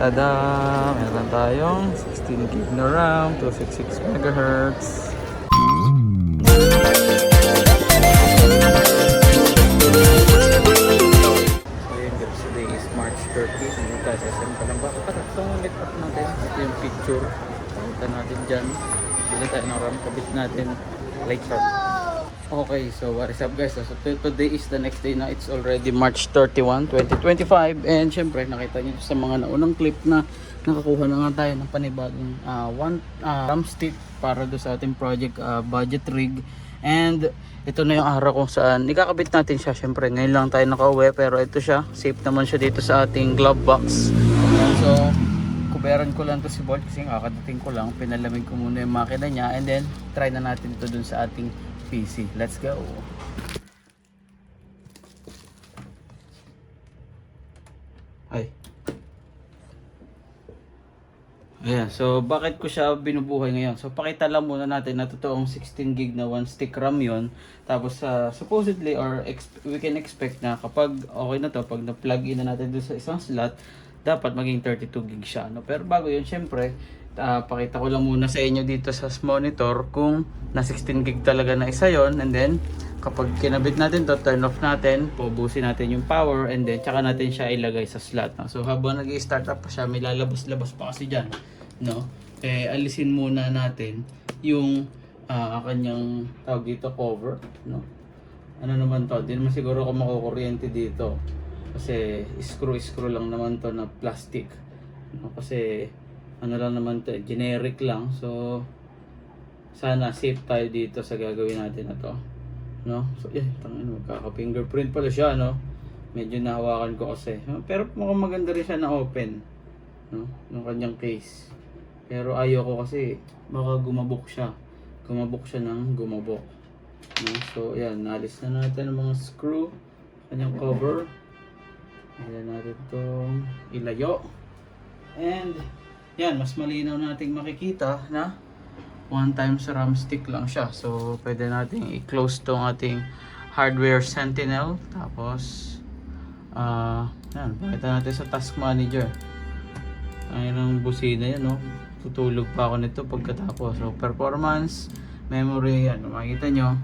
Tada! Meron tayong 16 gig na RAM, 266 MHz. So yun guys, today is March 30. Nagka-SM pa lang ba? So ulit up natin. Ito yung picture. Pakita natin dyan. Bili tayo ng RAM. Kabit natin. Light shot. Okay, so what is up guys? So today is the next day na. It's already March 31, 2025. And syempre nakita nyo sa mga naunang clip na nakakuha na nga tayo ng panibagong RAM stick para do sa ating project budget rig. And ito na yung araw kung saan ikakabit natin siya. Syempre ngayon lang tayo nakauwi, pero ito siya, safe naman siya dito sa ating glove box. So kuberan ko lang to si Bolt kasi kakadating ko lang, pinalamig ko muna yung makina niya, and then try na natin ito dun sa ating PC. Let's go. Ay. Ayan, so bakit ko siya binubuhay ngayon? So pakita lang muna natin na totoong 16 gig na 1 stick RAM yon. Tapos supposedly or we can expect na kapag okay na to, pag na-plug in na natin doon sa isang slot, dapat maging 32 gig siya. No? Pero bago yun, syempre, pakita ko lang muna sa inyo dito sa monitor kung na 16 gig talaga na isa yon. And then kapag kinabit natin to, turn off natin, pubusin natin yung power, and then tsaka natin siya ilagay sa slot. No? So habang nag-i-start up pa siya, may lalabas-labas pa kasi dyan, no? Alisin muna natin yung kanyang tawag dito, cover, no? Ano naman to, di naman siguro ako makukuryente dito kasi screw lang naman to na plastic, no? Kasi ano lang naman to, generic lang. So sana safe tayo dito sa gagawin natin na to, no? So tangin, magkaka-fingerprint pala siya, no? Medyo nahawakan ko kasi, pero mukhang maganda rin siya na open, no? Yung kanyang case. Pero ayoko kasi baka gumabok siya ng gumabok, no? So yan, nalis na natin ang mga screw, kanyang cover. Ayan natin itong ilayo. And yan, mas malinaw nating makikita na 1 times RAM stick lang siya. So pwede nating i-close tong ating hardware sentinel. Tapos yan, pakita natin sa task manager. Ayan ang busina yan, no? Tutulog pa ako nito pagkatapos. So performance, memory, yan, makikita nyo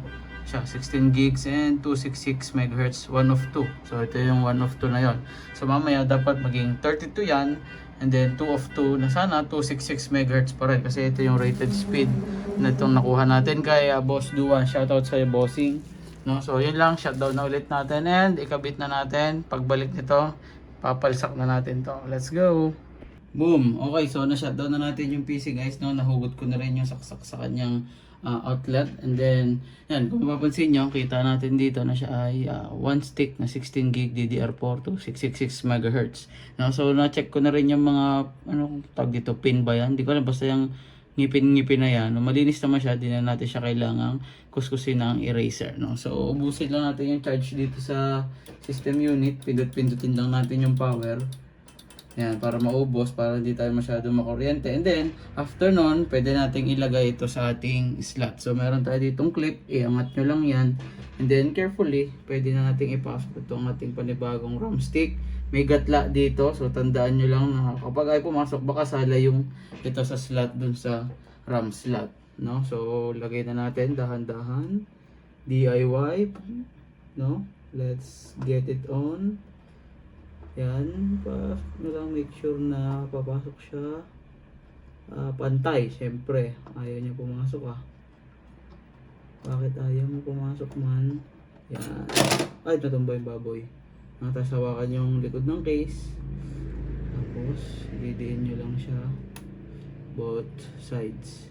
siya, 16 gigs and 266 MHz, 1 of 2. So ito yung 1 of 2 na yon. So mamaya dapat maging 32 yan, and then 2 of 2 na sana 266 MHz pa rin, kasi ito yung rated speed na itong nakuha natin kay Boss Duan. Shoutout sa bossing, no? So yun lang, shutdown na ulit natin and ikabit na natin. Pagbalik nito, papalsak na natin to. Let's go. Boom. Okay, so na-shutdown na natin yung PC guys, no? Nahugot ko na rin yung saksak sa kanyang outlet, and then yan, kung mapapansin nyo, kita natin dito na siya ay 1 stick na 16 gig DDR4 to 666 MHz, no? So na-check ko na rin yung mga tag dito, pin ba yan, hindi ko alam, basta yung ngipin na yan, no? Malinis naman siya, di na natin siya kailangang kuskusin ng eraser, no? So ubusin lang natin yung charge dito sa system unit, pindot-pindutin lang natin yung power. Yan, para maubos, para hindi tayo masyado makuryente. And then, after nun, pwede nating ilagay ito sa ating slot. So, meron tayo ditong clip, iangat nyo lang yan. And then, carefully, pwede na nating ipasok itong ating panibagong RAM stick. May gatla dito, so tandaan nyo lang na kapag ay pumasok, baka sala yung ito sa slot dun sa RAM slot, no? So, lagay na natin, dahan-dahan. DIY, no? Let's get it on. Yan, lang make sure na papasok siya pantay. Syempre, ayaw niya pumasok Bakit ayaw mo pumasok man? Yan. Ay, natumba yung baboy. Tapos hawakan yung likod ng case. Tapos, didiin nyo lang siya both sides.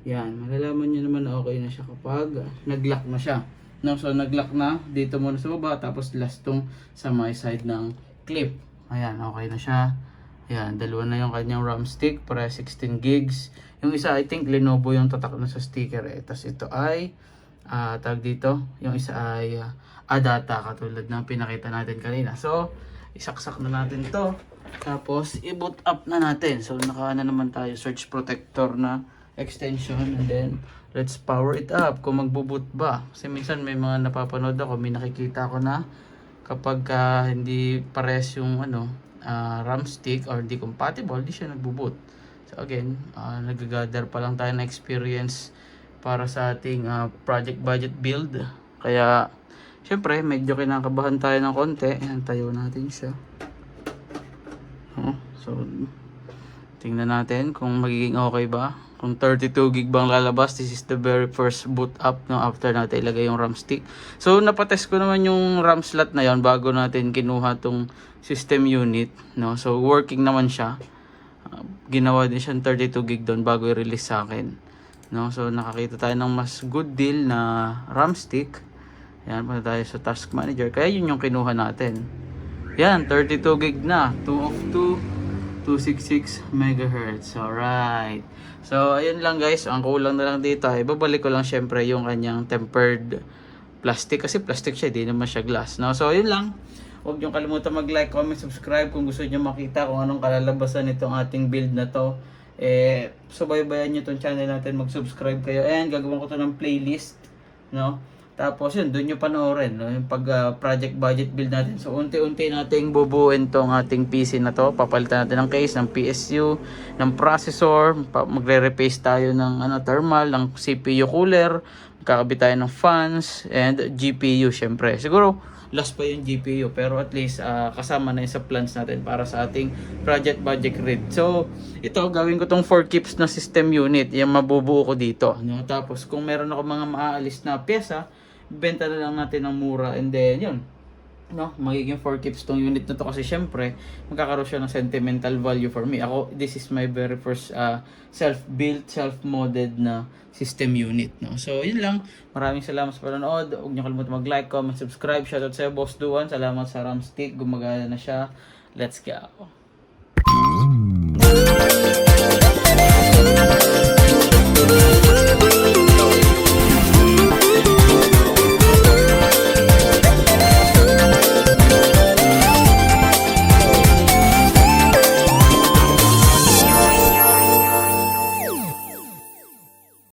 Yan, malalaman nyo naman na okay na siya kapag nag-lock na siya. No, so nag-lock na dito muna sa baba, tapos last tong sa my side ng clip. Ayan, okay na siya. Ayan, dalawa na yung kanyang RAM stick para 16 gigs. Yung isa, I think Lenovo yung tatak na sa sticker Tapos ito ay tag dito, yung isa ay Adata, katulad ng pinakita natin kanina. So isaksak na natin to, tapos i-boot up na natin. So naka na naman tayo, surge protector na extension, and then let's power it up kung magbo-boot ba. Kasi minsan may mga napapanood ako, may nakikita ko na kapag hindi pares yung RAM stick or hindi compatible, di siya nagbo-boot. So again, nag-gather pa lang tayo na experience para sa ating project budget build. Kaya syempre medyo kinakabahan tayo ng konti. Ayan, tayo natin siya. So tingnan natin kung magiging okay ba. Kung 32 gig bang lalabas, this is the very first boot up after natin ilagay yung RAM stick. So napatest ko naman yung RAM slot na yon bago natin kinuha tong system unit, no. So working naman siya. Ginawa din siyang 32 gig doon bago i-release sa akin, no. So nakakita tayo ng mas good deal na RAM stick. Yan, punta tayo sa task manager. Kaya yun yung kinuha natin. Yan, 32 gig na. 2 of 2, 266 megahertz. Alright. So, ayun lang guys. Ang kulang na lang dito ay babalik ko lang syempre yung kanyang tempered plastic. Kasi plastic siya, di naman siya glass. No? So, ayun lang. Huwag niyong kalimutan mag-like, comment, subscribe kung gusto niyo makita kung anong kalalabasan nitong ating build na to. Subaybayan niyo itong channel natin. Mag-subscribe kayo. And gagawin ko to ng playlist. No? Tapos yun, doon nyo panoorin, no? Yung pag project budget build natin. So unti-unti nating bubuuin tong ating PC na to. Papalitan natin ng case, ng PSU, ng processor, magre-replace tayo ng thermal, ng CPU cooler, magkakabit tayo ng fans, and GPU syempre. Siguro last pa yung GPU, pero at least kasama na yung sa plans natin para sa ating project budget grid. So ito, gawin ko tong 4 keeps na system unit, yung mabubuo ko dito, no? Tapos kung meron ako mga maaalis na pyesa, benta na lang natin ng mura, and then yun, no, magiging 4 keeps tong unit na to kasi syempre magkakaroon siya ng sentimental value for me. This is my very first self-built, self-modded na system unit, no. So yun lang, maraming salamat sa panonood. Huwag niyo kalimutan mag-like, comment, subscribe. Shoutout sa Boss Duan, salamat sa RAM stick, gumagana na siya. Let's go.